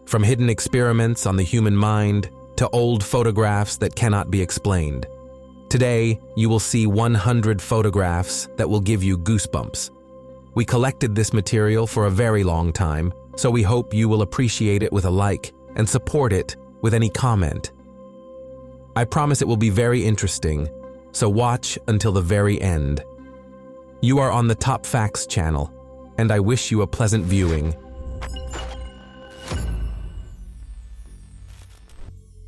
from hidden experiments on the human mind to old photographs that cannot be explained. Today, you will see 100 photographs that will give you goosebumps. We collected this material for a very long time, so we hope you will appreciate it with a like and support it with any comment. I promise it will be very interesting, so watch until the very end. You are on the TopFacts channel, and I wish you a pleasant viewing.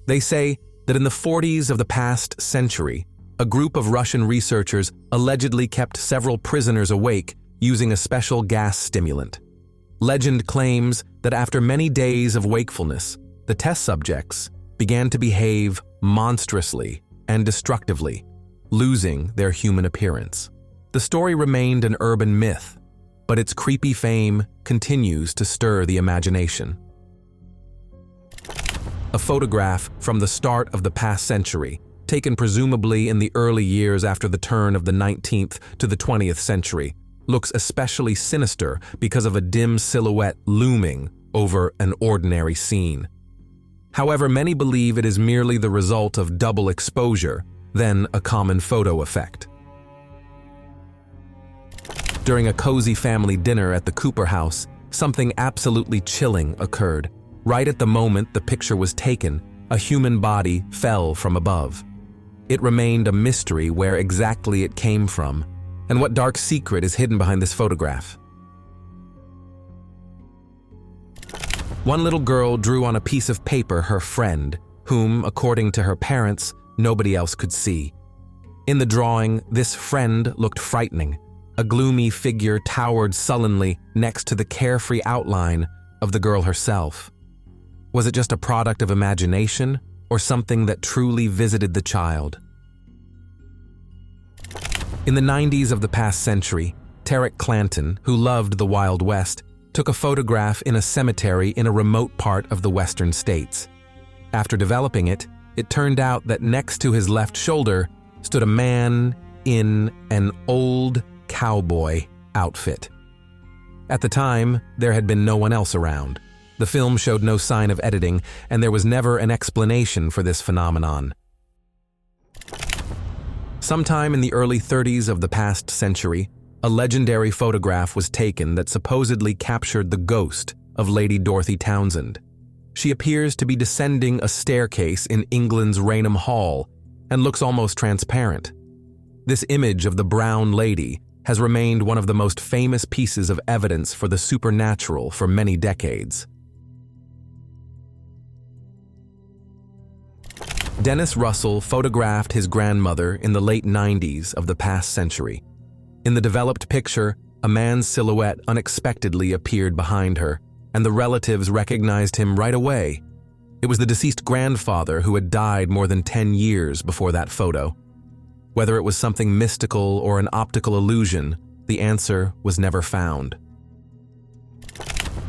They say that in the 40s of the past century, a group of Russian researchers allegedly kept several prisoners awake using a special gas stimulant. Legend claims that after many days of wakefulness, the test subjects began to behave monstrously and destructively, losing their human appearance. The story remained an urban myth, but its creepy fame continues to stir the imagination. A photograph from the start of the past century, taken presumably in the early years after the turn of the 19th to the 20th century, looks especially sinister because of a dim silhouette looming over an ordinary scene. However, many believe it is merely the result of double exposure than a common photo effect. During a cozy family dinner at the Cooper house, something absolutely chilling occurred. Right at the moment the picture was taken, a human body fell from above. It remained a mystery where exactly it came from, and what dark secret is hidden behind this photograph. One little girl drew on a piece of paper her friend, whom, according to her parents, nobody else could see. In the drawing, this friend looked frightening. A gloomy figure towered sullenly next to the carefree outline of the girl herself. Was it just a product of imagination, or something that truly visited the child? In the 90s of the past century, Tarek Clanton, who loved the Wild West, took a photograph in a cemetery in a remote part of the western states. After developing it, it turned out that next to his left shoulder stood a man in an old cowboy outfit. At the time, there had been no one else around. The film showed no sign of editing, and there was never an explanation for this phenomenon. Sometime in the early 30s of the past century, a legendary photograph was taken that supposedly captured the ghost of Lady Dorothy Townsend. She appears to be descending a staircase in England's Rainham Hall and looks almost transparent. This image of the brown lady has remained one of the most famous pieces of evidence for the supernatural for many decades. Dennis Russell photographed his grandmother in the late 90s of the past century. In the developed picture, a man's silhouette unexpectedly appeared behind her, and the relatives recognized him right away. It was the deceased grandfather who had died more than 10 years before that photo. Whether it was something mystical or an optical illusion, the answer was never found.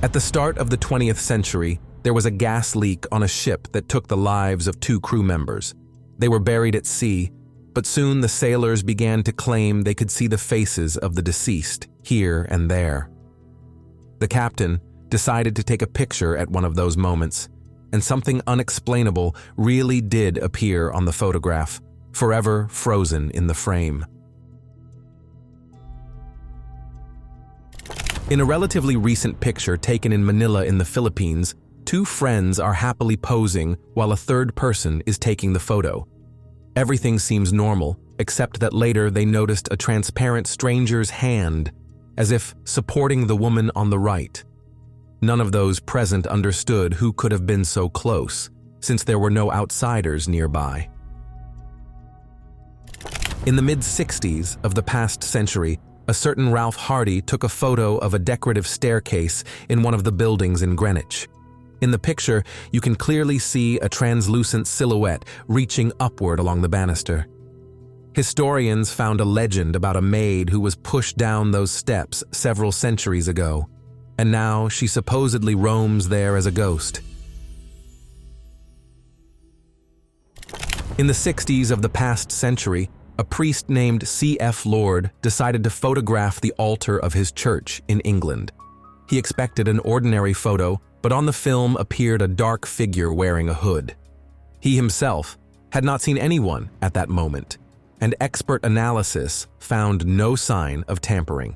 At the start of the 20th century, there was a gas leak on a ship that took the lives of 2 crew members. They were buried at sea, but soon the sailors began to claim they could see the faces of the deceased here and there. The captain decided to take a picture at one of those moments, and something unexplainable really did appear on the photograph, forever frozen in the frame. In a relatively recent picture taken in Manila in the Philippines, 2 friends are happily posing while a third person is taking the photo. Everything seems normal, except that later they noticed a transparent stranger's hand, as if supporting the woman on the right. None of those present understood who could have been so close, since there were no outsiders nearby. In the mid-60s of the past century, a certain Ralph Hardy took a photo of a decorative staircase in one of the buildings in Greenwich. In the picture, you can clearly see a translucent silhouette reaching upward along the banister. Historians found a legend about a maid who was pushed down those steps several centuries ago, and now she supposedly roams there as a ghost. In the 60s of the past century, a priest named C.F. Lord decided to photograph the altar of his church in England. He expected an ordinary photo, but on the film appeared a dark figure wearing a hood. He himself had not seen anyone at that moment, and expert analysis found no sign of tampering.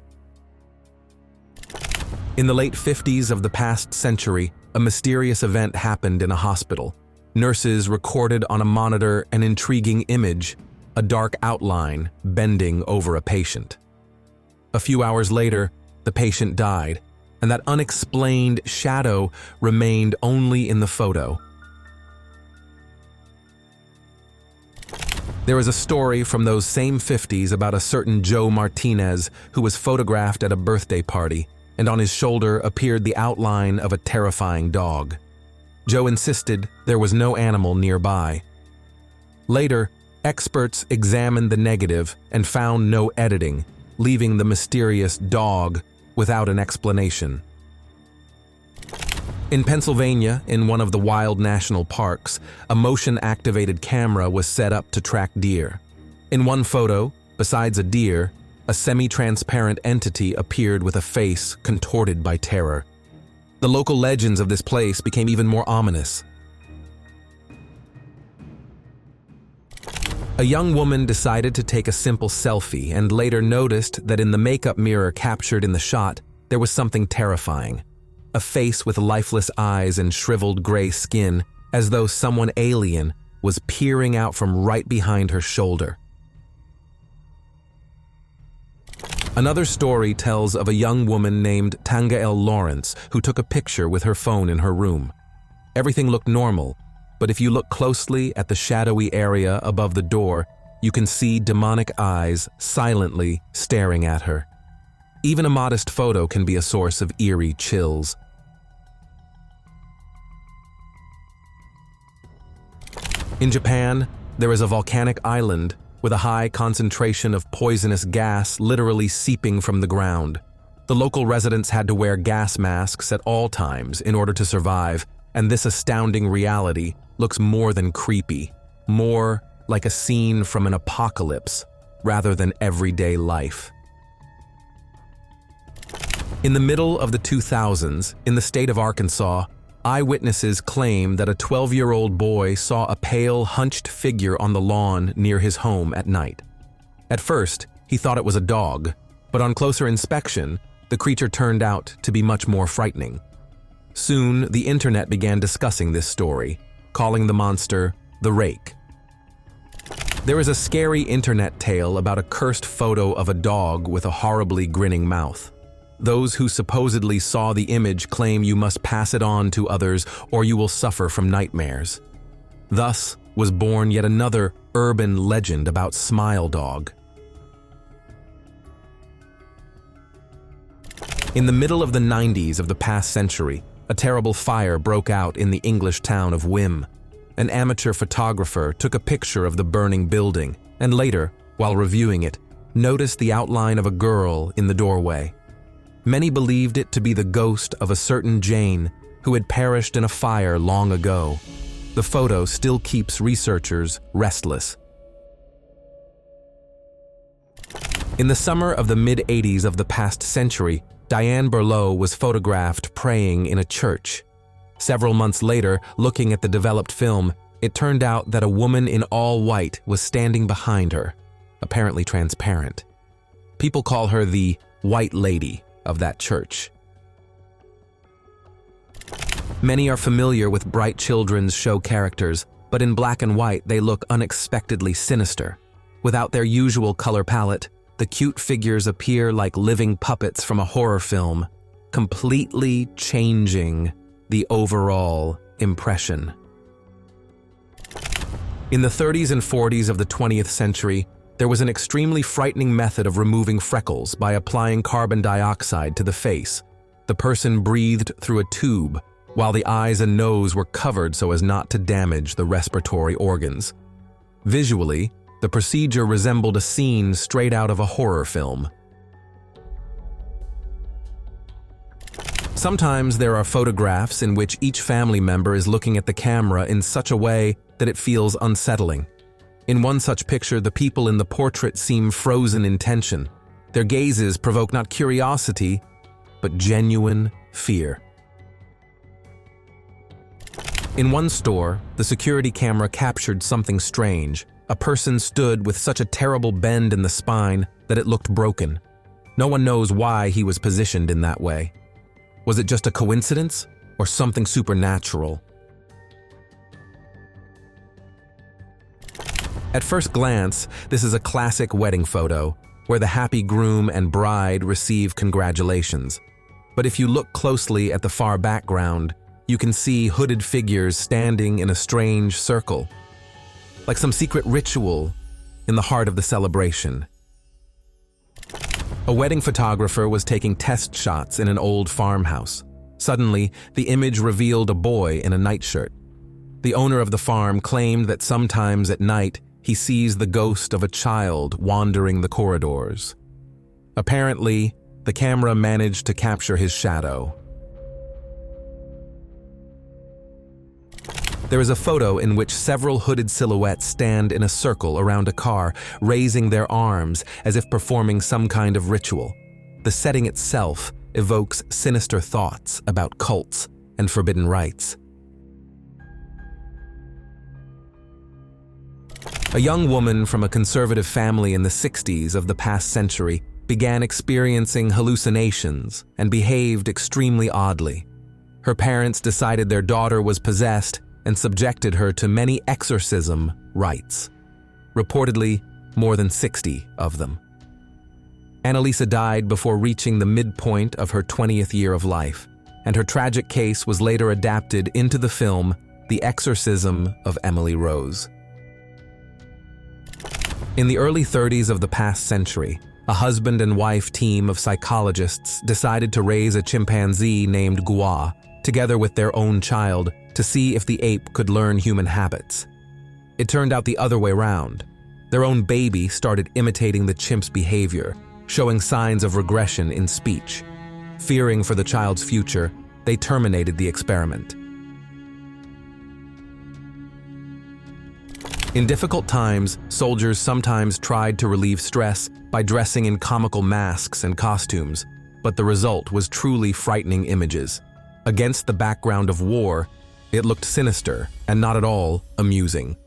In the late 50s of the past century, a mysterious event happened in a hospital. Nurses recorded on a monitor an intriguing image, a dark outline bending over a patient. A few hours later, the patient died, and that unexplained shadow remained only in the photo. There is a story from those same 50s about a certain Joe Martinez who was photographed at a birthday party, and on his shoulder appeared the outline of a terrifying dog. Joe insisted there was no animal nearby. Later, experts examined the negative and found no editing, leaving the mysterious dog without an explanation. In Pennsylvania, in one of the wild national parks, a motion-activated camera was set up to track deer. In one photo, besides a deer, a semi-transparent entity appeared with a face contorted by terror. The local legends of this place became even more ominous. A young woman decided to take a simple selfie and later noticed that in the makeup mirror captured in the shot, there was something terrifying. A face with lifeless eyes and shriveled gray skin, as though someone alien was peering out from right behind her shoulder. Another story tells of a young woman named Tangael Lawrence who took a picture with her phone in her room. Everything looked normal, but if you look closely at the shadowy area above the door, you can see demonic eyes silently staring at her. Even a modest photo can be a source of eerie chills. In Japan, there is a volcanic island with a high concentration of poisonous gas literally seeping from the ground. The local residents had to wear gas masks at all times in order to survive, and this astounding reality looks more than creepy, more like a scene from an apocalypse rather than everyday life. In the middle of the 2000s, in the state of Arkansas, eyewitnesses claim that a 12-year-old boy saw a pale, hunched figure on the lawn near his home at night. At first, he thought it was a dog, but on closer inspection, the creature turned out to be much more frightening. Soon, the internet began discussing this story, calling the monster the Rake. There is a scary internet tale about a cursed photo of a dog with a horribly grinning mouth. Those who supposedly saw the image claim you must pass it on to others or you will suffer from nightmares. Thus was born yet another urban legend about Smile Dog. In the middle of the 90s of the past century, a terrible fire broke out in the English town of Wim. An amateur photographer took a picture of the burning building and later, while reviewing it, noticed the outline of a girl in the doorway. Many believed it to be the ghost of a certain Jane who had perished in a fire long ago. The photo still keeps researchers restless. In the summer of the mid-80s of the past century, Diane Berlot was photographed praying in a church. Several months later, looking at the developed film, it turned out that a woman in all white was standing behind her, apparently transparent. People call her the White Lady of that church. Many are familiar with bright children's show characters, but in black and white they look unexpectedly sinister. Without their usual color palette, the cute figures appear like living puppets from a horror film, completely changing the overall impression. In the 30s and 40s of the 20th century, there was an extremely frightening method of removing freckles by applying carbon dioxide to the face. The person breathed through a tube, while the eyes and nose were covered so as not to damage the respiratory organs. Visually, the procedure resembled a scene straight out of a horror film. Sometimes there are photographs in which each family member is looking at the camera in such a way that it feels unsettling. In one such picture, the people in the portrait seem frozen in tension. Their gazes provoke not curiosity, but genuine fear. In one store, the security camera captured something strange. A person stood with such a terrible bend in the spine that it looked broken. No one knows why he was positioned in that way. Was it just a coincidence or something supernatural? At first glance, this is a classic wedding photo, where the happy groom and bride receive congratulations. But if you look closely at the far background, you can see hooded figures standing in a strange circle, like some secret ritual in the heart of the celebration. A wedding photographer was taking test shots in an old farmhouse. Suddenly, the image revealed a boy in a nightshirt. The owner of the farm claimed that sometimes at night, he sees the ghost of a child wandering the corridors. Apparently, the camera managed to capture his shadow. There is a photo in which several hooded silhouettes stand in a circle around a car, raising their arms as if performing some kind of ritual. The setting itself evokes sinister thoughts about cults and forbidden rites. A young woman from a conservative family in the 60s of the past century began experiencing hallucinations and behaved extremely oddly. Her parents decided their daughter was possessed and subjected her to many exorcism rites. Reportedly, more than 60 of them. Annalisa died before reaching the midpoint of her 20th year of life, and her tragic case was later adapted into the film The Exorcism of Emily Rose. In the early 30s of the past century, a husband and wife team of psychologists decided to raise a chimpanzee named Gua, together with their own child, to see if the ape could learn human habits. It turned out the other way around. Their own baby started imitating the chimp's behavior, showing signs of regression in speech. Fearing for the child's future, they terminated the experiment. In difficult times, soldiers sometimes tried to relieve stress by dressing in comical masks and costumes, but the result was truly frightening images. Against the background of war, it looked sinister and not at all amusing.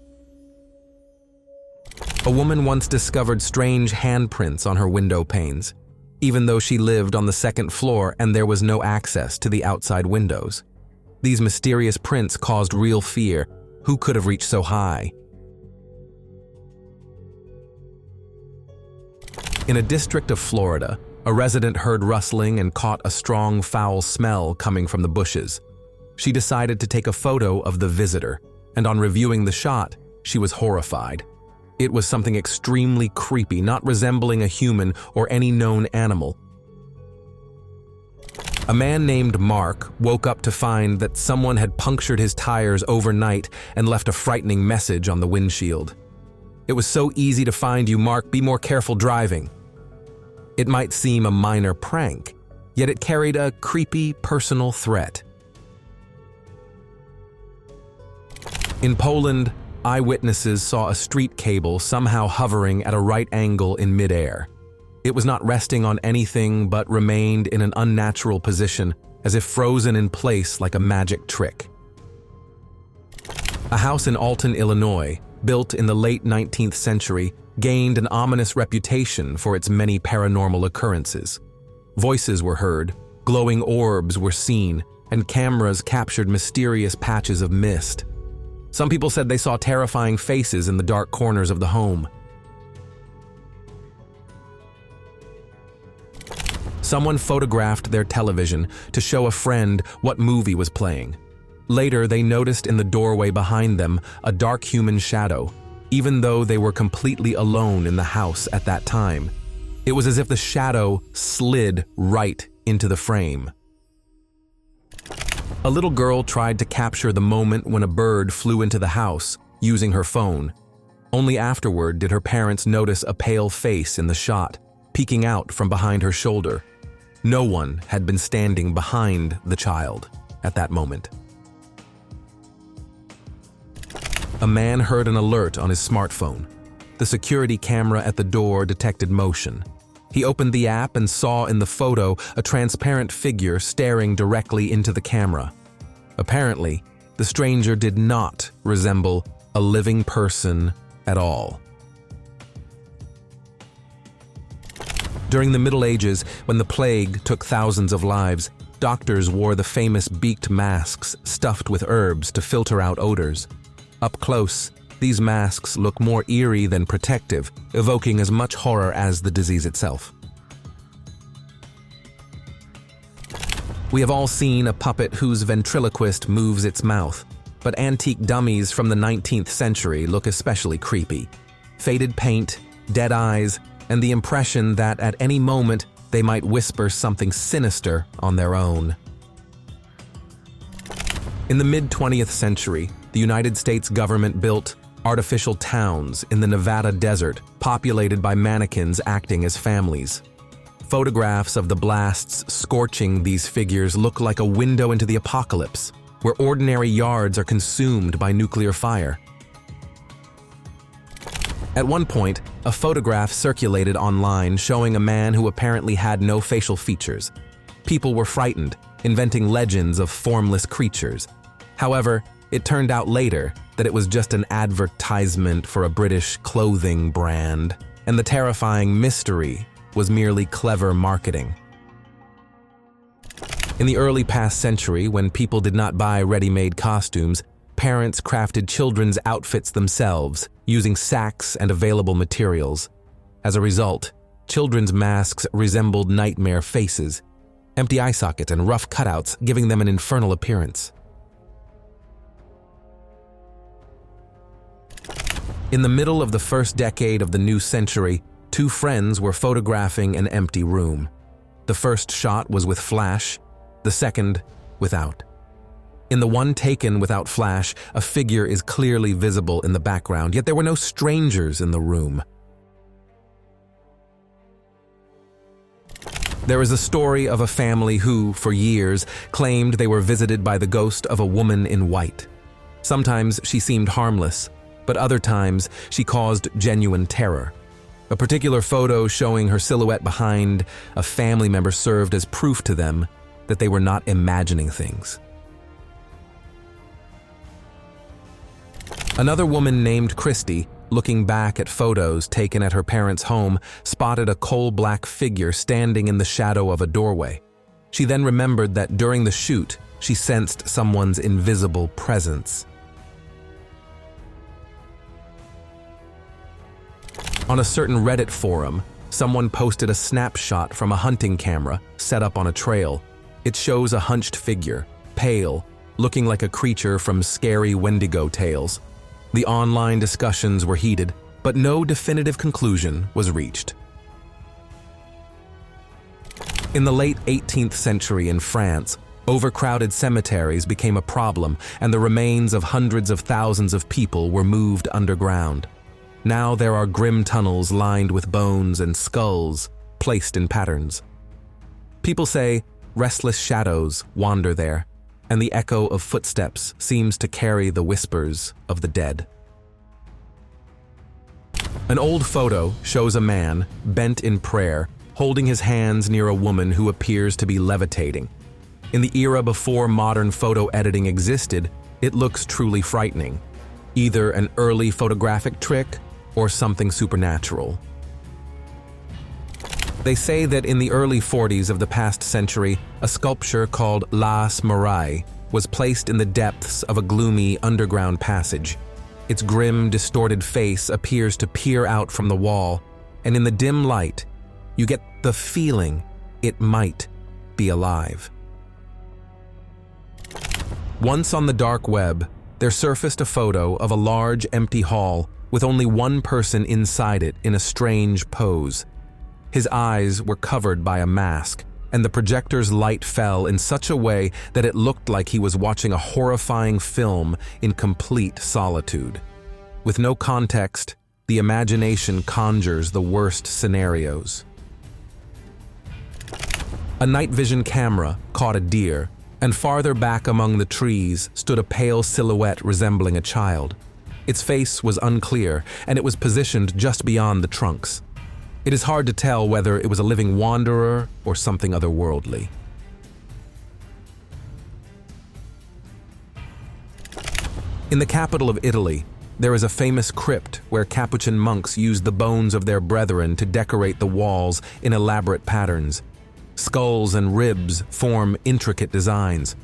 A woman once discovered strange handprints on her window panes, even though she lived on the second floor and there was no access to the outside windows. These mysterious prints caused real fear. Who could have reached so high? In a district of Florida, a resident heard rustling and caught a strong, foul smell coming from the bushes. She decided to take a photo of the visitor, and on reviewing the shot, she was horrified. It was something extremely creepy, not resembling a human or any known animal. A man named Mark woke up to find that someone had punctured his tires overnight and left a frightening message on the windshield. "It was so easy to find you, Mark. Be more careful driving." It might seem a minor prank, yet it carried a creepy personal threat. In Poland, eyewitnesses saw a street cable somehow hovering at a right angle in midair. It was not resting on anything but remained in an unnatural position, as if frozen in place like a magic trick. A house in Alton, Illinois, built in the late 19th century, gained an ominous reputation for its many paranormal occurrences. Voices were heard, glowing orbs were seen, and cameras captured mysterious patches of mist. Some people said they saw terrifying faces in the dark corners of the home. Someone photographed their television to show a friend what movie was playing. Later, they noticed in the doorway behind them a dark human shadow, even though they were completely alone in the house at that time. It was as if the shadow slid right into the frame. A little girl tried to capture the moment when a bird flew into the house using her phone. Only afterward did her parents notice a pale face in the shot, peeking out from behind her shoulder. No one had been standing behind the child at that moment. A man heard an alert on his smartphone. The security camera at the door detected motion. He opened the app and saw in the photo a transparent figure staring directly into the camera. Apparently, The stranger did not resemble a living person at all. During the Middle Ages, when the plague took thousands of lives, doctors wore the famous beaked masks stuffed with herbs to filter out odors. Up close, these masks look more eerie than protective, evoking as much horror as the disease itself. We have all seen a puppet whose ventriloquist moves its mouth, but antique dummies from the 19th century look especially creepy. Faded paint, dead eyes, and the impression that at any moment they might whisper something sinister on their own. In the mid-20th century, the United States government built artificial towns in the Nevada desert populated by mannequins acting as families. Photographs of the blasts scorching these figures look like a window into the apocalypse, where ordinary yards are consumed by nuclear fire. At one point, a photograph circulated online showing a man who apparently had no facial features. People were frightened, inventing legends of formless creatures. However, it turned out later that it was just an advertisement for a British clothing brand, and the terrifying mystery was merely clever marketing. In the early past century, when people did not buy ready-made costumes, parents crafted children's outfits themselves, using sacks and available materials. As a result, children's masks resembled nightmare faces, empty eye sockets and rough cutouts, giving them an infernal appearance. In the middle of the first decade of the new century, two friends were photographing an empty room. The first shot was with flash, the second without. In the one taken without flash, a figure is clearly visible in the background, yet there were no strangers in the room. There is a story of a family who, for years, claimed they were visited by the ghost of a woman in white. Sometimes she seemed harmless, but other times she caused genuine terror. A particular photo showing her silhouette behind a family member served as proof to them that they were not imagining things. Another woman named Christy, looking back at photos taken at her parents' home, spotted a coal-black figure standing in the shadow of a doorway. She then remembered that during the shoot, she sensed someone's invisible presence. On a certain Reddit forum, someone posted a snapshot from a hunting camera set up on a trail. It shows a hunched figure, pale, looking like a creature from scary Wendigo tales. The online discussions were heated, but no definitive conclusion was reached. In the late 18th century in France, overcrowded cemeteries became a problem, and the remains of hundreds of thousands of people were moved underground. Now there are grim tunnels lined with bones and skulls, placed in patterns. People say restless shadows wander there, and the echo of footsteps seems to carry the whispers of the dead. An old photo shows a man, bent in prayer, holding his hands near a woman who appears to be levitating. In the era before modern photo editing existed, it looks truly frightening, either an early photographic trick or something supernatural. They say that in the early 40s of the past century, a sculpture called Las Murailles was placed in the depths of a gloomy underground passage. Its grim, distorted face appears to peer out from the wall, and in the dim light, you get the feeling it might be alive. Once on the dark web, there surfaced a photo of a large, empty hall with only one person inside it in a strange pose. His eyes were covered by a mask, and the projector's light fell in such a way that it looked like he was watching a horrifying film in complete solitude. With no context, the imagination conjures the worst scenarios. A night vision camera caught a deer, and farther back among the trees stood a pale silhouette resembling a child. Its face was unclear, and it was positioned just beyond the trunks. It is hard to tell whether it was a living wanderer or something otherworldly. In the capital of Italy, there is a famous crypt where Capuchin monks use the bones of their brethren to decorate the walls in elaborate patterns. Skulls and ribs form intricate designs.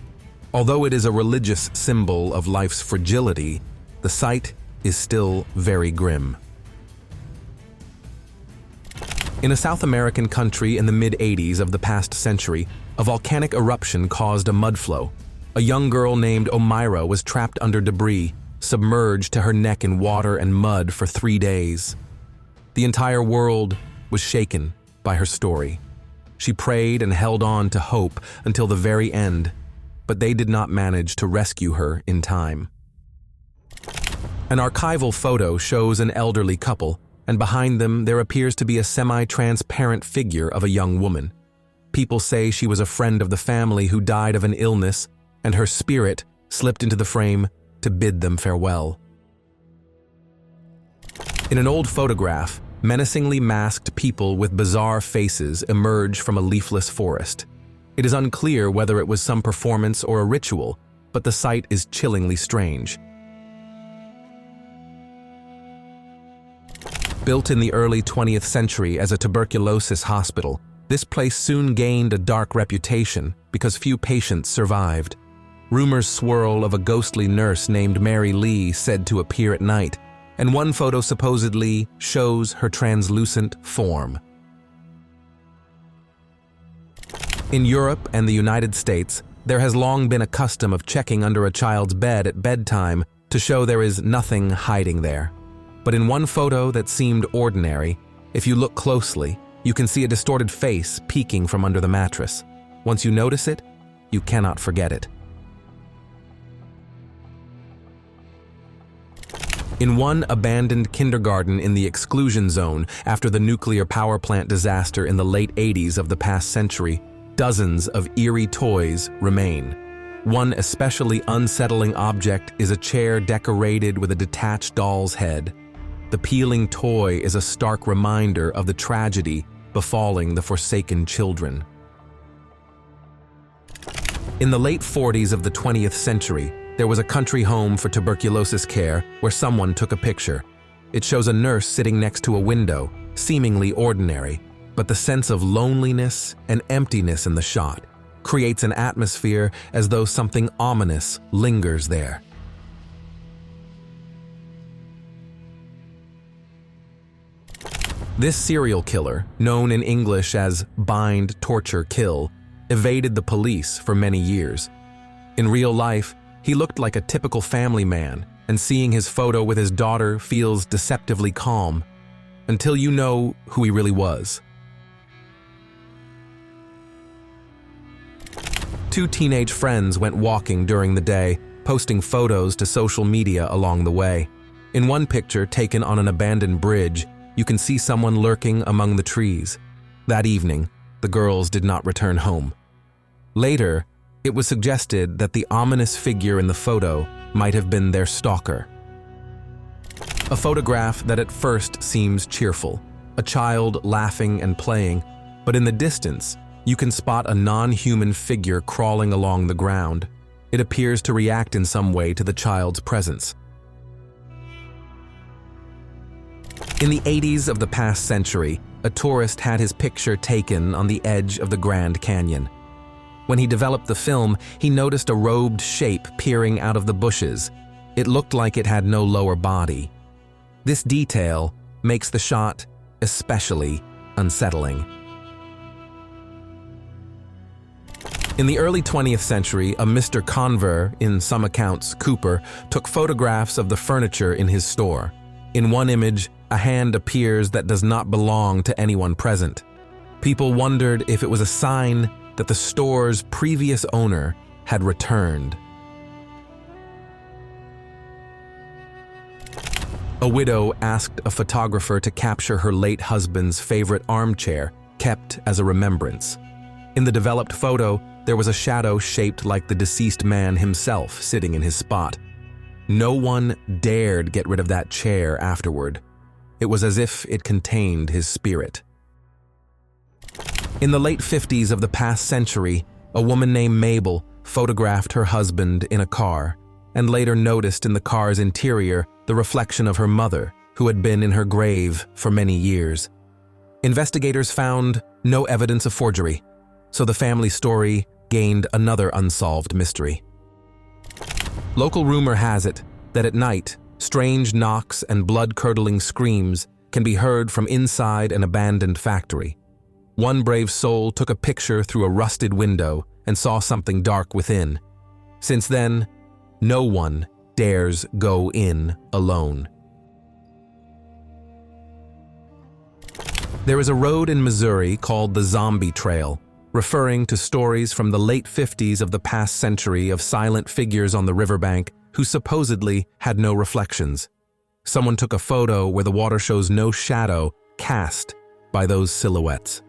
Although it is a religious symbol of life's fragility, the sight is still very grim. In a South American country in the mid-80s of the past century, a volcanic eruption caused a mudflow. A young girl named Omaira was trapped under debris, submerged to her neck in water and mud for 3 days. The entire world was shaken by her story. She prayed and held on to hope until the very end, but they did not manage to rescue her in time. An archival photo shows an elderly couple, and behind them there appears to be a semi-transparent figure of a young woman. People say she was a friend of the family who died of an illness, and her spirit slipped into the frame to bid them farewell. In an old photograph, menacingly masked people with bizarre faces emerge from a leafless forest. It is unclear whether it was some performance or a ritual, but the sight is chillingly strange. Built in the early 20th century as a tuberculosis hospital, this place soon gained a dark reputation because few patients survived. Rumors swirl of a ghostly nurse named Mary Lee said to appear at night, and one photo supposedly shows her translucent form. In Europe and the United States, there has long been a custom of checking under a child's bed at bedtime to show there is nothing hiding there. But in one photo that seemed ordinary, if you look closely, you can see a distorted face peeking from under the mattress. Once you notice it, you cannot forget it. In one abandoned kindergarten in the exclusion zone after the nuclear power plant disaster in the late 80s of the past century, dozens of eerie toys remain. One especially unsettling object is a chair decorated with a detached doll's head. The peeling toy is a stark reminder of the tragedy befalling the forsaken children. In the late 40s of the 20th century, there was a country home for tuberculosis care where someone took a picture. It shows a nurse sitting next to a window, seemingly ordinary, but the sense of loneliness and emptiness in the shot creates an atmosphere as though something ominous lingers there. This serial killer, known in English as bind, torture, kill, evaded the police for many years. In real life, he looked like a typical family man, and seeing his photo with his daughter feels deceptively calm, until you know who he really was. Two teenage friends went walking during the day, posting photos to social media along the way. In one picture taken on an abandoned bridge, you can see someone lurking among the trees. That evening, the girls did not return home. Later, it was suggested that the ominous figure in the photo might have been their stalker. A photograph that at first seems cheerful, a child laughing and playing, but in the distance, you can spot a non-human figure crawling along the ground. It appears to react in some way to the child's presence. In the 80s of the past century, a tourist had his picture taken on the edge of the Grand Canyon. When he developed the film, he noticed a robed shape peering out of the bushes. It looked like it had no lower body. This detail makes the shot especially unsettling. In the early 20th century, a Mr. Conver, in some accounts Cooper, took photographs of the furniture in his store. In one image, a hand appears that does not belong to anyone present. People wondered if it was a sign that the store's previous owner had returned. A widow asked a photographer to capture her late husband's favorite armchair, kept as a remembrance. In the developed photo, there was a shadow shaped like the deceased man himself sitting in his spot. No one dared get rid of that chair afterward. It was as if it contained his spirit. In the late 50s of the past century, a woman named Mabel photographed her husband in a car. and later noticed in the car's interior the reflection of her mother, who had been in her grave for many years. Investigators found no evidence of forgery, so the family story gained another unsolved mystery. Local rumor has it that at night, strange knocks and blood-curdling screams can be heard from inside an abandoned factory. One brave soul took a picture through a rusted window and saw something dark within. Since then, no one dares go in alone. There is a road in Missouri called the Zombie Trail, referring to stories from the late 50s of the past century of silent figures on the riverbank who supposedly had no reflections. Someone took a photo where the water shows no shadow cast by those silhouettes.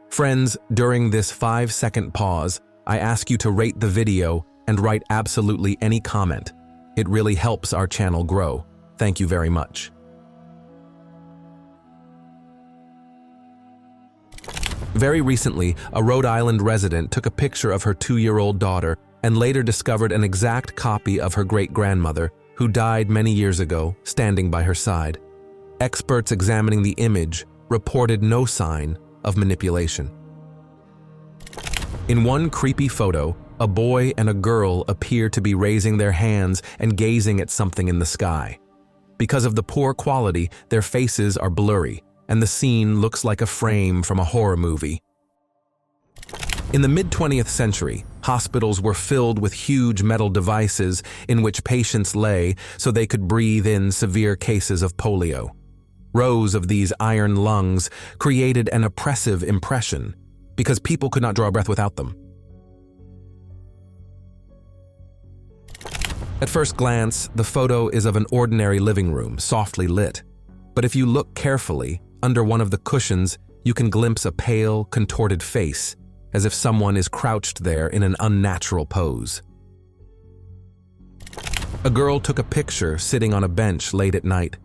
Friends, during this 5-second pause, I ask you to rate the video and write absolutely any comment. It really helps our channel grow. Thank you very much. Very recently, a Rhode Island resident took a picture of her 2-year-old daughter and later discovered an exact copy of her great-grandmother, who died many years ago, standing by her side. Experts examining the image reported no sign of manipulation. In one creepy photo, a boy and a girl appear to be raising their hands and gazing at something in the sky. Because of the poor quality, their faces are blurry, and the scene looks like a frame from a horror movie. In the mid-20th century, hospitals were filled with huge metal devices in which patients lay so they could breathe in severe cases of polio. Rows of these iron lungs created an oppressive impression because people could not draw a breath without them. At first glance, the photo is of an ordinary living room, softly lit. But if you look carefully, under one of the cushions, you can glimpse a pale, contorted face, as if someone is crouched there in an unnatural pose. A girl took a picture sitting on a bench late at night.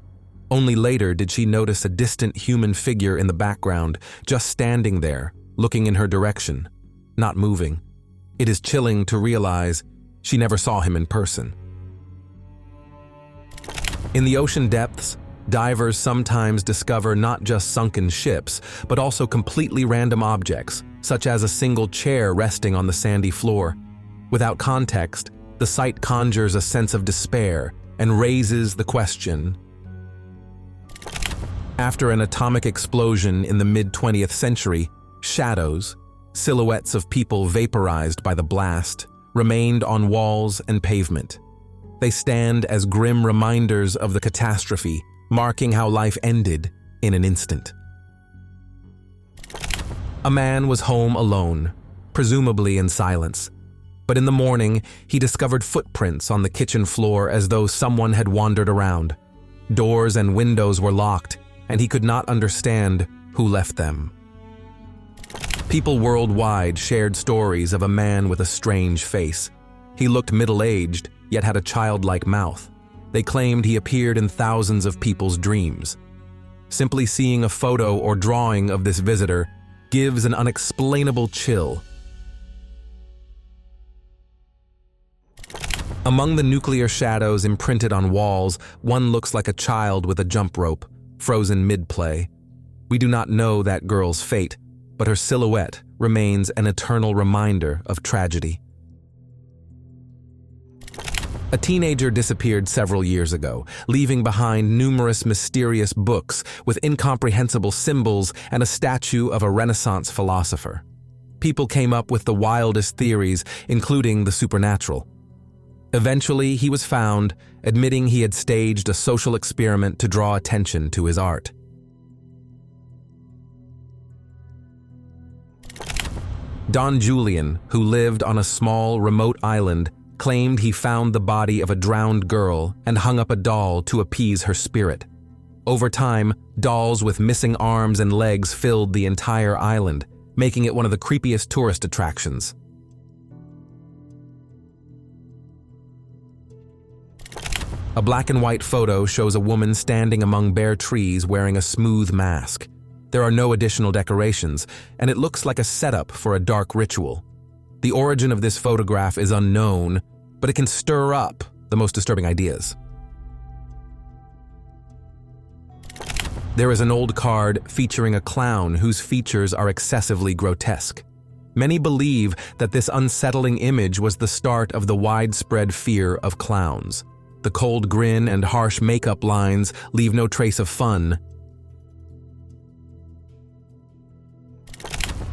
Only later did she notice a distant human figure in the background, just standing there, looking in her direction, not moving. It is chilling to realize she never saw him in person. In the ocean depths, divers sometimes discover not just sunken ships, but also completely random objects, such as a single chair resting on the sandy floor. Without context, the sight conjures a sense of despair and raises the question. After an atomic explosion in the mid-20th century, shadows, silhouettes of people vaporized by the blast, remained on walls and pavement. They stand as grim reminders of the catastrophe, marking how life ended in an instant. A man was home alone, presumably in silence. But in the morning, he discovered footprints on the kitchen floor as though someone had wandered around. Doors and windows were locked, and he could not understand who left them. People worldwide shared stories of a man with a strange face. He looked middle-aged, yet had a childlike mouth. They claimed he appeared in thousands of people's dreams. Simply seeing a photo or drawing of this visitor gives an unexplainable chill. Among the nuclear shadows imprinted on walls, one looks like a child with a jump rope, frozen mid-play. We do not know that girl's fate, but her silhouette remains an eternal reminder of tragedy. A teenager disappeared several years ago, leaving behind numerous mysterious books with incomprehensible symbols and a statue of a Renaissance philosopher. People came up with the wildest theories, including the supernatural. Eventually, he was found, admitting he had staged a social experiment to draw attention to his art. Don Julian, who lived on a small, remote island, claimed he found the body of a drowned girl and hung up a doll to appease her spirit. Over time, dolls with missing arms and legs filled the entire island, making it one of the creepiest tourist attractions. A black and white photo shows a woman standing among bare trees wearing a smooth mask. There are no additional decorations, and it looks like a setup for a dark ritual. The origin of this photograph is unknown, but it can stir up the most disturbing ideas. There is an old card featuring a clown whose features are excessively grotesque. Many believe that this unsettling image was the start of the widespread fear of clowns. The cold grin and harsh makeup lines leave no trace of fun.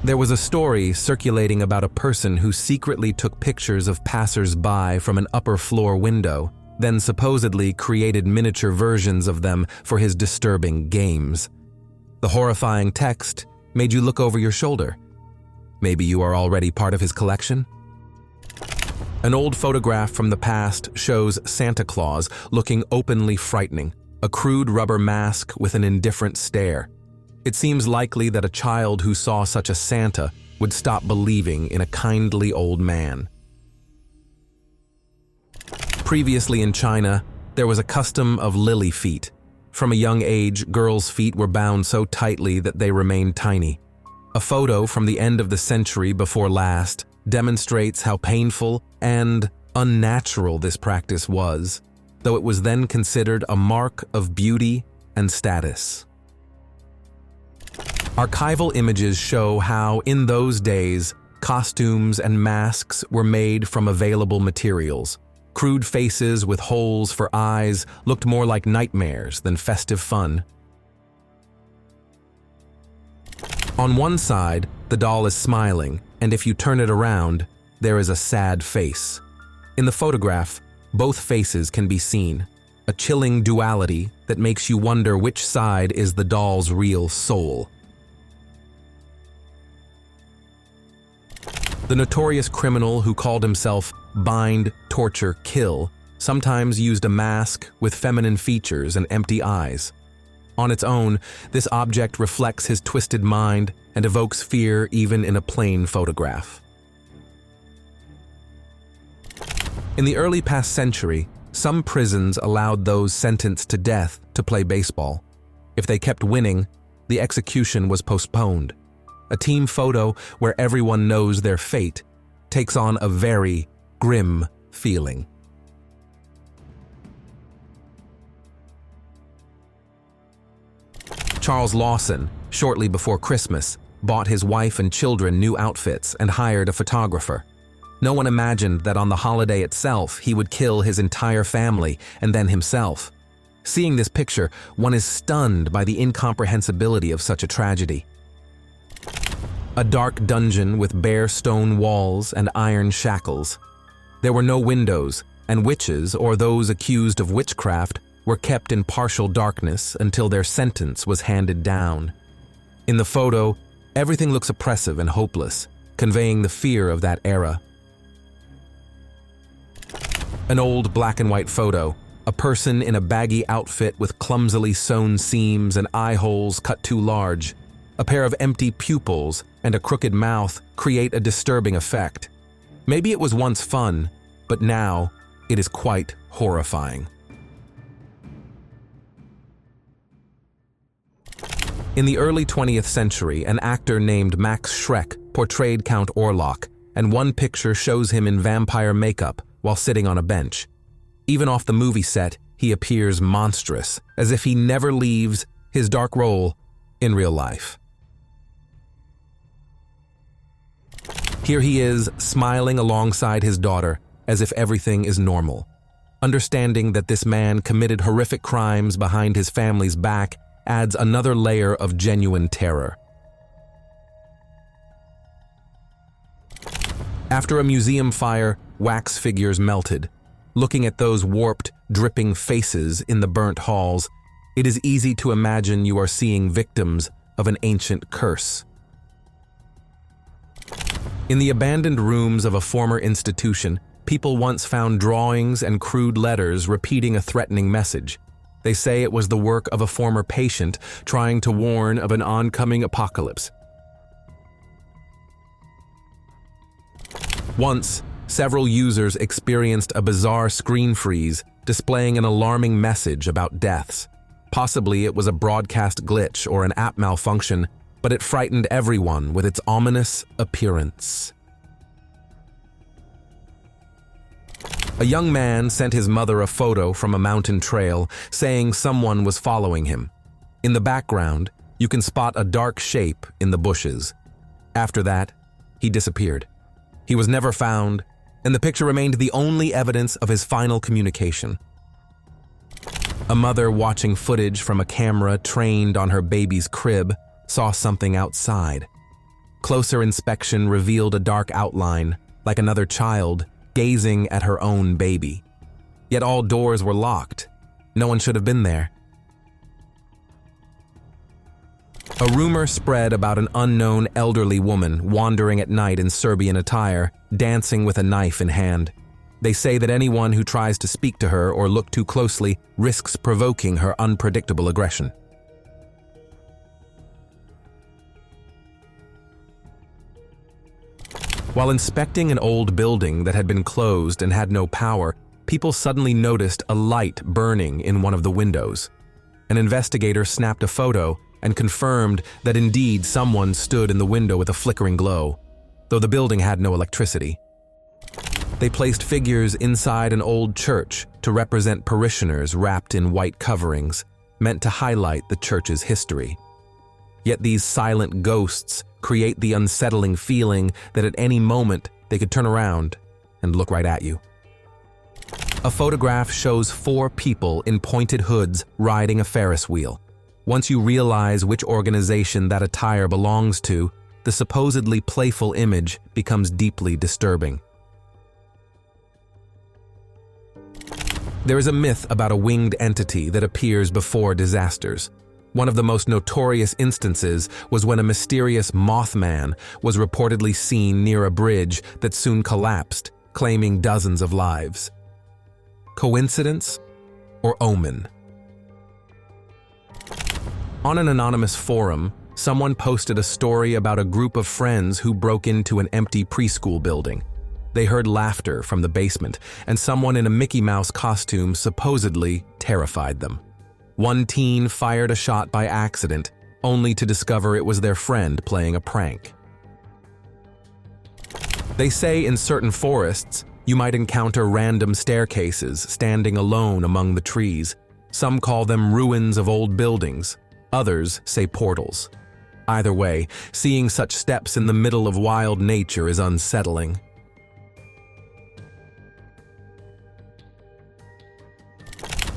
There was a story circulating about a person who secretly took pictures of passers-by from an upper-floor window, then supposedly created miniature versions of them for his disturbing games. The horrifying text made you look over your shoulder. Maybe you are already part of his collection? An old photograph from the past shows Santa Claus looking openly frightening, a crude rubber mask with an indifferent stare. It seems likely that a child who saw such a Santa would stop believing in a kindly old man. Previously in China, there was a custom of lily feet. From a young age, girls' feet were bound so tightly that they remained tiny. A photo from the end of the century before last demonstrates how painful and unnatural this practice was, though it was then considered a mark of beauty and status. Archival images show how, in those days, costumes and masks were made from available materials. Crude faces with holes for eyes looked more like nightmares than festive fun. On one side, the doll is smiling, and if you turn it around, there is a sad face. In the photograph, both faces can be seen, a chilling duality that makes you wonder which side is the doll's real soul. The notorious criminal who called himself Bind, Torture, Kill sometimes used a mask with feminine features and empty eyes. On its own, this object reflects his twisted mind and evokes fear even in a plain photograph. In the early past century, some prisons allowed those sentenced to death to play baseball. If they kept winning, the execution was postponed. A team photo where everyone knows their fate takes on a very grim feeling. Charles Lawson, shortly before Christmas, bought his wife and children new outfits and hired a photographer. No one imagined that on the holiday itself he would kill his entire family and then himself. Seeing this picture, one is stunned by the incomprehensibility of such a tragedy. A dark dungeon with bare stone walls and iron shackles. There were no windows, and witches, or those accused of witchcraft, were kept in partial darkness until their sentence was handed down. In the photo, everything looks oppressive and hopeless, conveying the fear of that era. An old black and white photo, a person in a baggy outfit with clumsily sewn seams and eye holes cut too large. A pair of empty pupils and a crooked mouth create a disturbing effect. Maybe it was once fun, but now it is quite horrifying. In the early 20th century, an actor named Max Schreck portrayed Count Orlok, and one picture shows him in vampire makeup while sitting on a bench. Even off the movie set, he appears monstrous, as if he never leaves his dark role in real life. Here he is, smiling alongside his daughter, as if everything is normal. Understanding that this man committed horrific crimes behind his family's back adds another layer of genuine terror. After a museum fire, wax figures melted. Looking at those warped, dripping faces in the burnt halls, it is easy to imagine you are seeing victims of an ancient curse. In the abandoned rooms of a former institution, people once found drawings and crude letters repeating a threatening message. They say it was the work of a former patient trying to warn of an oncoming apocalypse. Once, several users experienced a bizarre screen freeze displaying an alarming message about deaths. Possibly it was a broadcast glitch or an app malfunction, but it frightened everyone with its ominous appearance. A young man sent his mother a photo from a mountain trail saying someone was following him. In the background, you can spot a dark shape in the bushes. After that, he disappeared. He was never found, and the picture remained the only evidence of his final communication. A mother watching footage from a camera trained on her baby's crib saw something outside. Closer inspection revealed a dark outline, like another child, gazing at her own baby. Yet all doors were locked. No one should have been there. A rumor spread about an unknown elderly woman wandering at night in Serbian attire, dancing with a knife in hand. They say that anyone who tries to speak to her or look too closely risks provoking her unpredictable aggression. While inspecting an old building that had been closed and had no power, people suddenly noticed a light burning in one of the windows. An investigator snapped a photo and confirmed that indeed someone stood in the window with a flickering glow, though the building had no electricity. They placed figures inside an old church to represent parishioners wrapped in white coverings, meant to highlight the church's history. Yet these silent ghosts create the unsettling feeling that at any moment they could turn around and look right at you. A photograph shows 4 people in pointed hoods riding a Ferris wheel. Once you realize which organization that attire belongs to, the supposedly playful image becomes deeply disturbing. There is a myth about a winged entity that appears before disasters. One of the most notorious instances was when a mysterious Mothman was reportedly seen near a bridge that soon collapsed, claiming dozens of lives. Coincidence or omen? On an anonymous forum, someone posted a story about a group of friends who broke into an empty preschool building. They heard laughter from the basement, and someone in a Mickey Mouse costume supposedly terrified them. One teen fired a shot by accident, only to discover it was their friend playing a prank. They say in certain forests, you might encounter random staircases standing alone among the trees. Some call them ruins of old buildings. Others say portals. Either way, seeing such steps in the middle of wild nature is unsettling.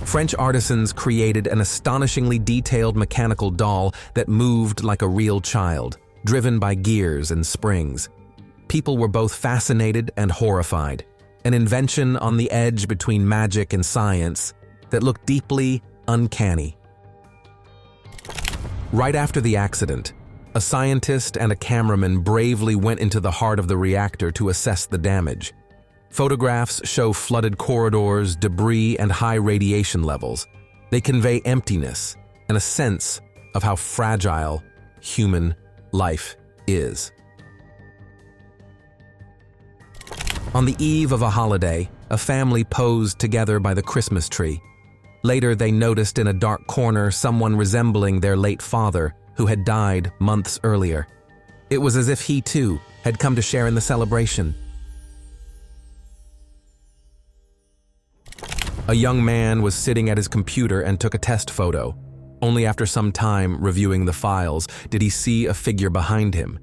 French artisans created an astonishingly detailed mechanical doll that moved like a real child, driven by gears and springs. People were both fascinated and horrified, an invention on the edge between magic and science that looked deeply uncanny. Right after the accident, a scientist and a cameraman bravely went into the heart of the reactor to assess the damage. Photographs show flooded corridors, debris, and high radiation levels. They convey emptiness and a sense of how fragile human life is. On the eve of a holiday, a family posed together by the Christmas tree. Later, they noticed in a dark corner someone resembling their late father, who had died months earlier. It was as if he, too, had come to share in the celebration. A young man was sitting at his computer and took a test photo. Only after some time reviewing the files did he see a figure behind him.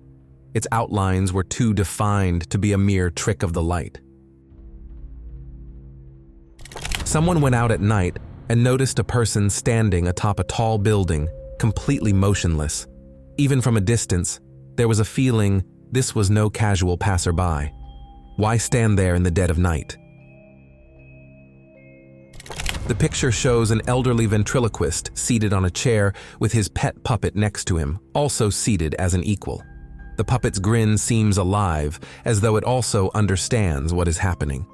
Its outlines were too defined to be a mere trick of the light. Someone went out at night and noticed a person standing atop a tall building, completely motionless. Even from a distance, there was a feeling this was no casual passerby. Why stand there in the dead of night? The picture shows an elderly ventriloquist seated on a chair with his pet puppet next to him, also seated as an equal. The puppet's grin seems alive, as though it also understands what is happening.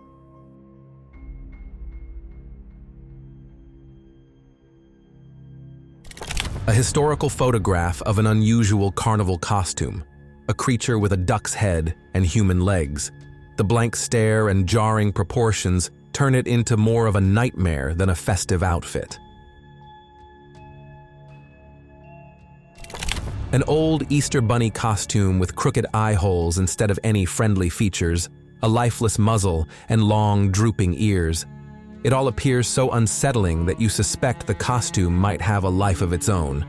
A historical photograph of an unusual carnival costume, a creature with a duck's head and human legs. The blank stare and jarring proportions turn it into more of a nightmare than a festive outfit. An old Easter bunny costume with crooked eye holes instead of any friendly features a lifeless muzzle, and long, drooping ears. It all appears so unsettling that you suspect the costume might have a life of its own.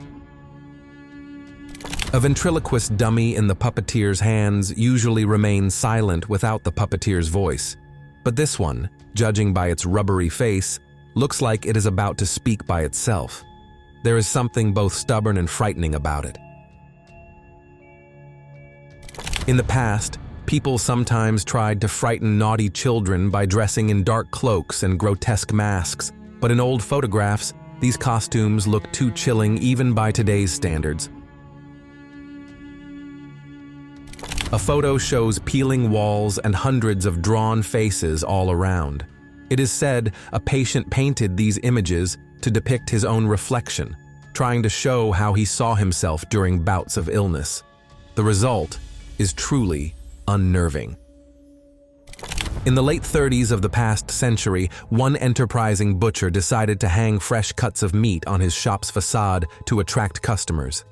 A ventriloquist dummy in the puppeteer's hands usually remains silent without the puppeteer's voice, but this one, judging by its rubbery face, looks like it is about to speak by itself. There is something both stubborn and frightening about it. In the past, people sometimes tried to frighten naughty children by dressing in dark cloaks and grotesque masks, but in old photographs, these costumes look too chilling even by today's standards. A photo shows peeling walls and hundreds of drawn faces all around. It is said a patient painted these images to depict his own reflection, trying to show how he saw himself during bouts of illness. The result is truly unnerving. In the late 30s of the past century, one enterprising butcher decided to hang fresh cuts of meat on his shop's facade to attract customers.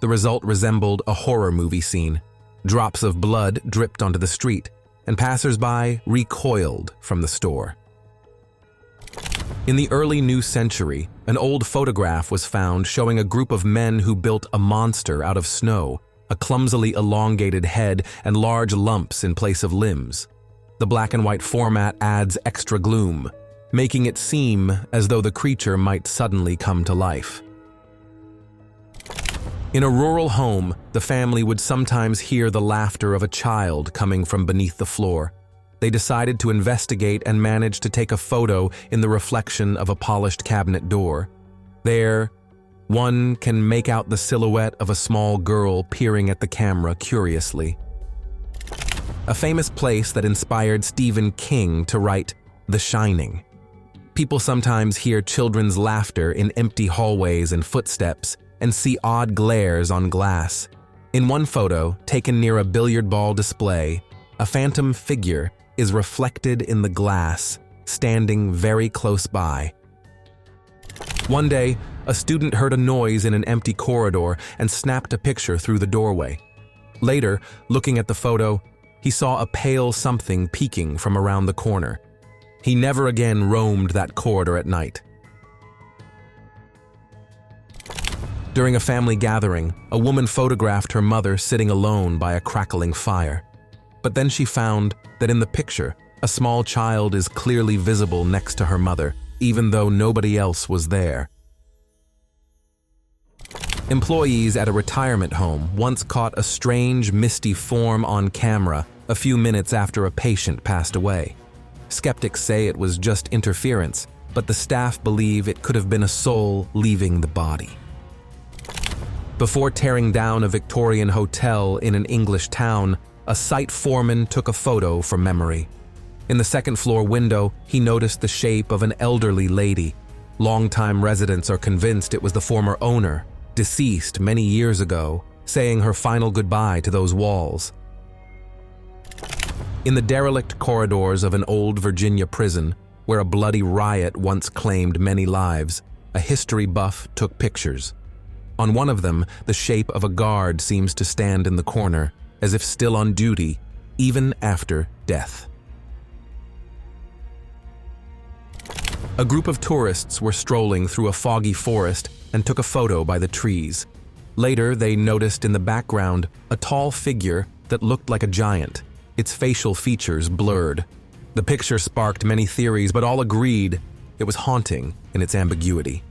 The result resembled a horror movie scene. Drops of blood dripped onto the street, and passers-by recoiled from the store. In the early new century, an old photograph was found showing a group of men who built a monster out of snow, a clumsily elongated head and large lumps in place of limbs. The black and white format adds extra gloom, making it seem as though the creature might suddenly come to life. In a rural home, the family would sometimes hear the laughter of a child coming from beneath the floor. They decided to investigate and managed to take a photo in the reflection of a polished cabinet door. There, one can make out the silhouette of a small girl peering at the camera curiously. A famous place that inspired Stephen King to write The Shining. People sometimes hear children's laughter in empty hallways and footsteps, and see odd glares on glass. In one photo, taken near a billiard ball display, a phantom figure is reflected in the glass, standing very close by. One day, a student heard a noise in an empty corridor and snapped a picture through the doorway. Later, looking at the photo, he saw a pale something peeking from around the corner. He never again roamed that corridor at night. During a family gathering, a woman photographed her mother sitting alone by a crackling fire. But then she found that in the picture, a small child is clearly visible next to her mother, even though nobody else was there. Employees at a retirement home once caught a strange, misty form on camera a few minutes after a patient passed away. Skeptics say it was just interference, but the staff believe it could have been a soul leaving the body. Before tearing down a Victorian hotel in an English town, a site foreman took a photo from memory. In the second-floor window, he noticed the shape of an elderly lady. Longtime residents are convinced it was the former owner, deceased many years ago, saying her final goodbye to those walls. In the derelict corridors of an old Virginia prison, where a bloody riot once claimed many lives, a history buff took pictures. On one of them, the shape of a guard seems to stand in the corner, as if still on duty, even after death. A group of tourists were strolling through a foggy forest and took a photo by the trees. Later, they noticed in the background a tall figure that looked like a giant, its facial features blurred. The picture sparked many theories, but all agreed it was haunting in its ambiguity.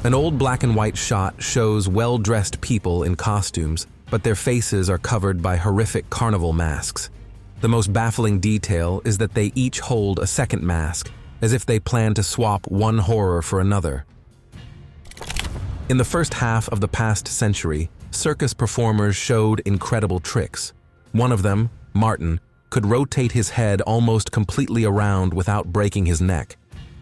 An old black and white shot shows well-dressed people in costumes, but their faces are covered by horrific carnival masks. The most baffling detail is that they each hold a second mask, as if they plan to swap one horror for another. In the first half of the past century, circus performers showed incredible tricks. One of them, Martin, could rotate his head almost completely around without breaking his neck.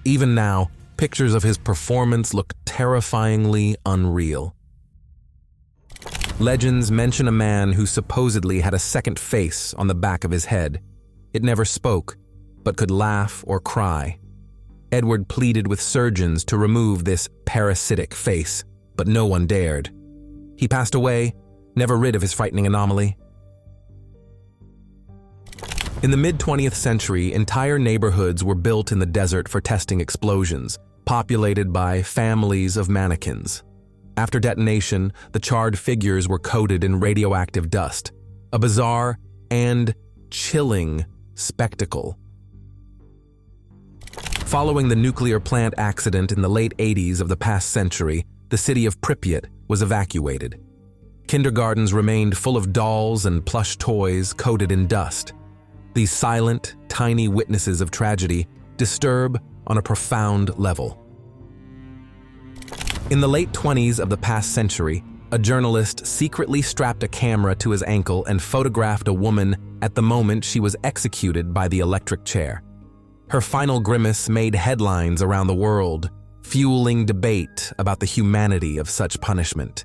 Even now, pictures of his performance look terrifyingly unreal. Legends mention a man who supposedly had a second face on the back of his head. It never spoke, but could laugh or cry. Edward pleaded with surgeons to remove this parasitic face, but no one dared. He passed away, never rid of his frightening anomaly. In the mid-20th century, entire neighborhoods were built in the desert for testing explosions, populated by families of mannequins. After detonation, the charred figures were coated in radioactive dust, a bizarre and chilling spectacle. Following the nuclear plant accident in the late 80s of the past century, the city of Pripyat was evacuated. Kindergartens remained full of dolls and plush toys coated in dust. These silent, tiny witnesses of tragedy disturb on a profound level. In the late 20s of the past century, a journalist secretly strapped a camera to his ankle and photographed a woman at the moment she was executed by the electric chair. Her final grimace made headlines around the world, fueling debate about the humanity of such punishment.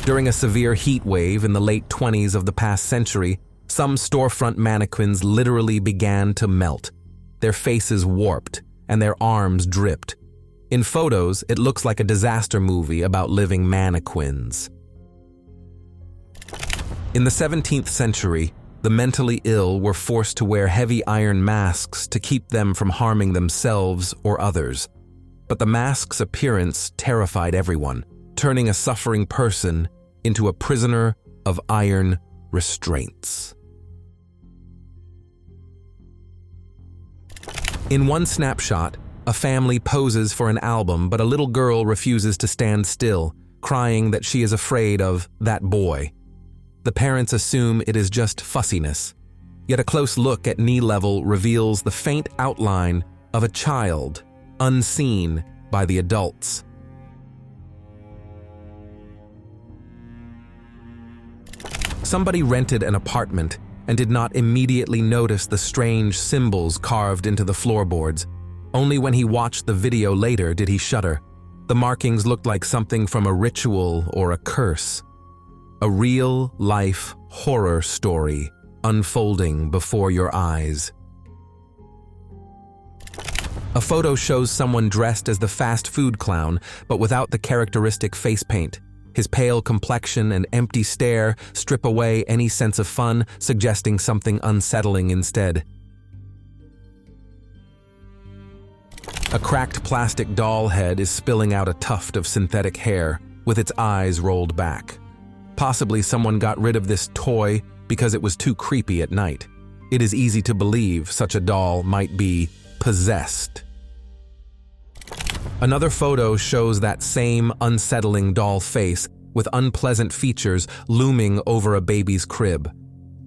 During a severe heat wave in the late 20s of the past century, some storefront mannequins literally began to melt. Their faces warped, and their arms dripped. In photos, it looks like a disaster movie about living mannequins. In the 17th century, the mentally ill were forced to wear heavy iron masks to keep them from harming themselves or others. But the mask's appearance terrified everyone, turning a suffering person into a prisoner of iron restraints. In one snapshot, a family poses for an album, but a little girl refuses to stand still, crying that she is afraid of that boy. The parents assume it is just fussiness, yet a close look at knee level reveals the faint outline of a child, unseen by the adults. Somebody rented an apartment and did not immediately notice the strange symbols carved into the floorboards. Only when he watched the video later did he shudder. The markings looked like something from a ritual or a curse. A real-life horror story unfolding before your eyes. A photo shows someone dressed as the fast food clown, but without the characteristic face paint. His pale complexion and empty stare strip away any sense of fun, suggesting something unsettling instead. A cracked plastic doll head is spilling out a tuft of synthetic hair, with its eyes rolled back. Possibly someone got rid of this toy because it was too creepy at night. It is easy to believe such a doll might be possessed. Another photo shows that same unsettling doll face with unpleasant features looming over a baby's crib.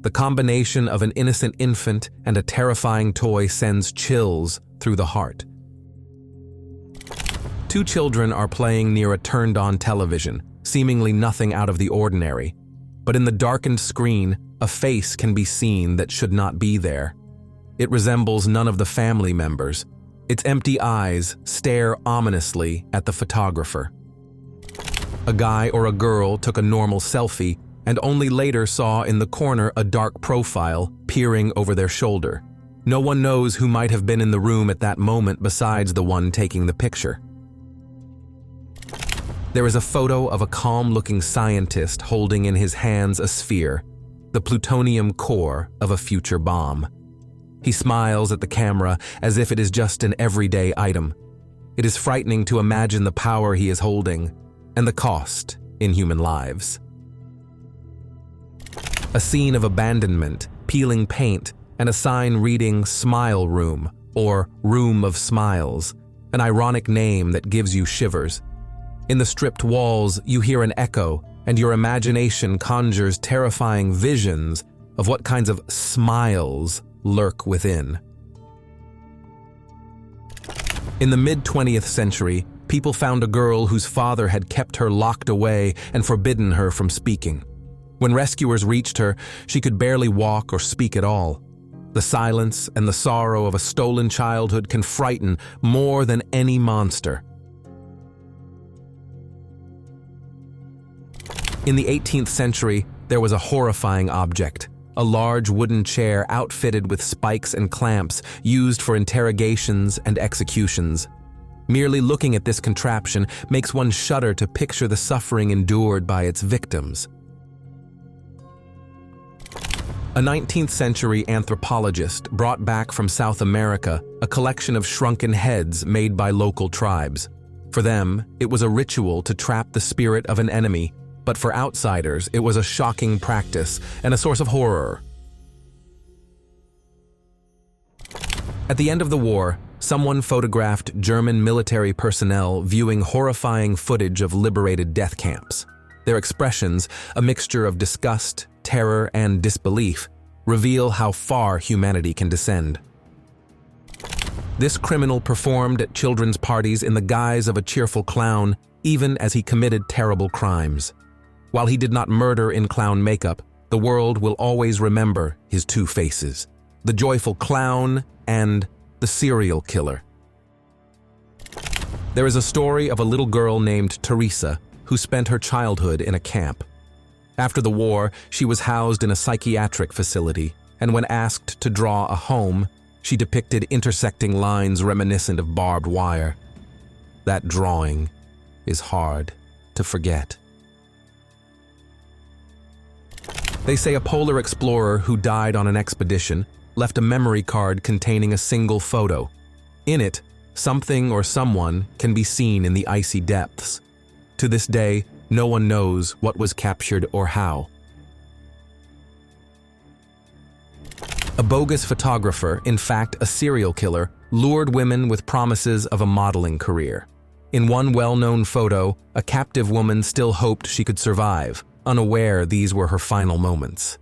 The combination of an innocent infant and a terrifying toy sends chills through the heart. Two children are playing near a turned-on television, seemingly nothing out of the ordinary. But in the darkened screen, a face can be seen that should not be there. It resembles none of the family members. Its empty eyes stare ominously at the photographer. A guy or a girl took a normal selfie and only later saw in the corner a dark profile peering over their shoulder. No one knows who might have been in the room at that moment besides the one taking the picture. There is a photo of a calm-looking scientist holding in his hands a sphere, the plutonium core of a future bomb. He smiles at the camera as if it is just an everyday item. It is frightening to imagine the power he is holding and the cost in human lives. A scene of abandonment, peeling paint, and a sign reading "Smile Room" or "Room of Smiles," an ironic name that gives you shivers. In the stripped walls, you hear an echo, and your imagination conjures terrifying visions of what kinds of smiles lurk within. In the mid-20th century, people found a girl whose father had kept her locked away and forbidden her from speaking. When rescuers reached her, she could barely walk or speak at all. The silence and the sorrow of a stolen childhood can frighten more than any monster. In the 18th century, there was a horrifying object, a large wooden chair outfitted with spikes and clamps used for interrogations and executions. Merely looking at this contraption makes one shudder to picture the suffering endured by its victims. A 19th century anthropologist brought back from South America a collection of shrunken heads made by local tribes. For them, it was a ritual to trap the spirit of an enemy, but for outsiders, it was a shocking practice and a source of horror. At the end of the war, someone photographed German military personnel viewing horrifying footage of liberated death camps. Their expressions, a mixture of disgust, terror, and disbelief, reveal how far humanity can descend. This criminal performed at children's parties in the guise of a cheerful clown, even as he committed terrible crimes. While he did not murder in clown makeup, the world will always remember his two faces: the joyful clown and the serial killer. There is a story of a little girl named Teresa who spent her childhood in a camp. After the war, she was housed in a psychiatric facility, and when asked to draw a home, she depicted intersecting lines reminiscent of barbed wire. That drawing is hard to forget. They say a polar explorer who died on an expedition left a memory card containing a single photo. In it, something or someone can be seen in the icy depths. To this day, no one knows what was captured or how. A bogus photographer, in fact a serial killer, lured women with promises of a modeling career. In one well-known photo, a captive woman still hoped she could survive, unaware these were her final moments.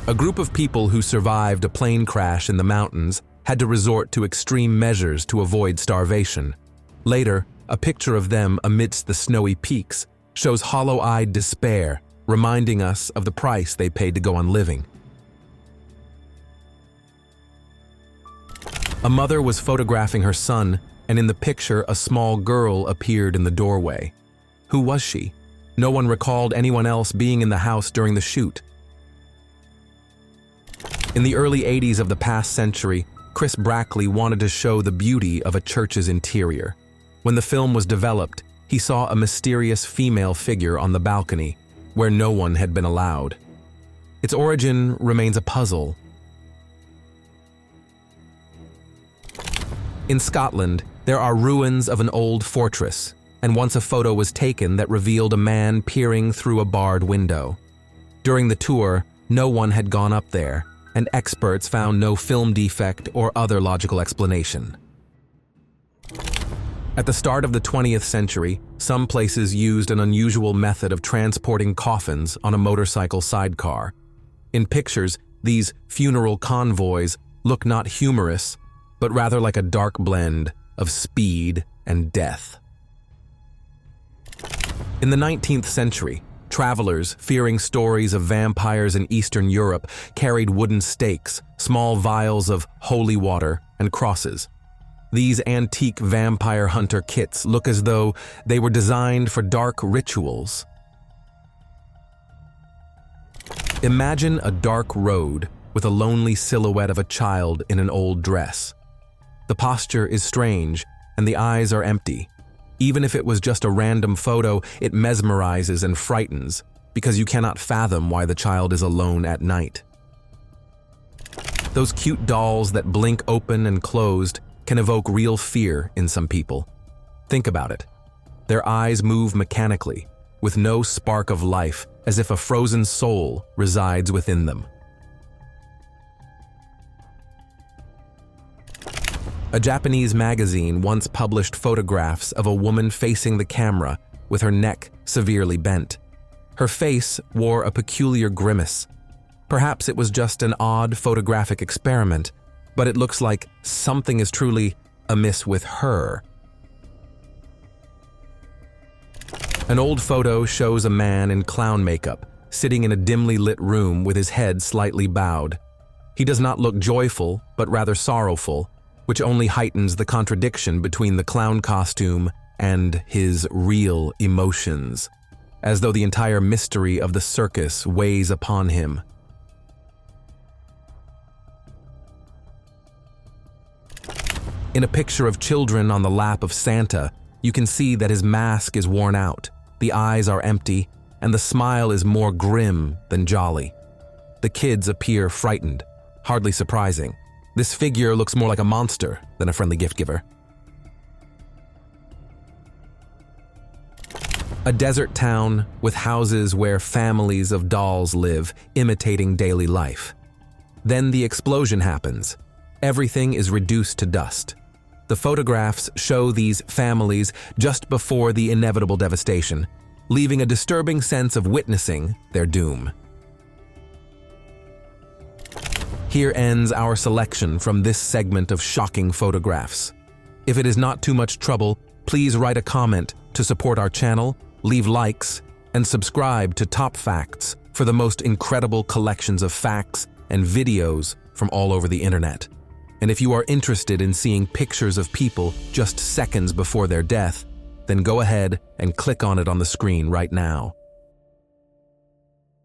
A group of people who survived a plane crash in the mountains had to resort to extreme measures to avoid starvation. Later, a picture of them amidst the snowy peaks shows hollow-eyed despair, reminding us of the price they paid to go on living. A mother was photographing her son, and in the picture a small girl appeared in the doorway. Who was she? No one recalled anyone else being in the house during the shoot. In the early 80s of the past century, Chris Brackley wanted to show the beauty of a church's interior. When the film was developed, he saw a mysterious female figure on the balcony, where no one had been allowed. Its origin remains a puzzle. In Scotland, there are ruins of an old fortress, and once a photo was taken that revealed a man peering through a barred window. During the tour, no one had gone up there, and experts found no film defect or other logical explanation. At the start of the 20th century, some places used an unusual method of transporting coffins on a motorcycle sidecar. In pictures, these funeral convoys look not humorous, but rather like a dark blend of speed and death. In the 19th century, travelers, fearing stories of vampires in Eastern Europe, carried wooden stakes, small vials of holy water, and crosses. These antique vampire hunter kits look as though they were designed for dark rituals. Imagine a dark road with a lonely silhouette of a child in an old dress. The posture is strange, and the eyes are empty. Even if it was just a random photo, it mesmerizes and frightens, because you cannot fathom why the child is alone at night. Those cute dolls that blink open and closed can evoke real fear in some people. Think about it. Their eyes move mechanically, with no spark of life, as if a frozen soul resides within them. A Japanese magazine once published photographs of a woman facing the camera with her neck severely bent. Her face wore a peculiar grimace. Perhaps it was just an odd photographic experiment, but it looks like something is truly amiss with her. An old photo shows a man in clown makeup, sitting in a dimly lit room with his head slightly bowed. He does not look joyful, but rather sorrowful, which only heightens the contradiction between the clown costume and his real emotions, as though the entire mystery of the circus weighs upon him. In a picture of children on the lap of Santa, you can see that his mask is worn out, the eyes are empty, and the smile is more grim than jolly. The kids appear frightened, hardly surprising. This figure looks more like a monster than a friendly gift giver. A desert town with houses where families of dolls live, imitating daily life. Then the explosion happens. Everything is reduced to dust. The photographs show these families just before the inevitable devastation, leaving a disturbing sense of witnessing their doom. Here ends our selection from this segment of shocking photographs. If it is not too much trouble, please write a comment to support our channel, leave likes, and subscribe to TopFacts for the most incredible collections of facts and videos from all over the internet. And if you are interested in seeing pictures of people just seconds before their death, then go ahead and click on it on the screen right now.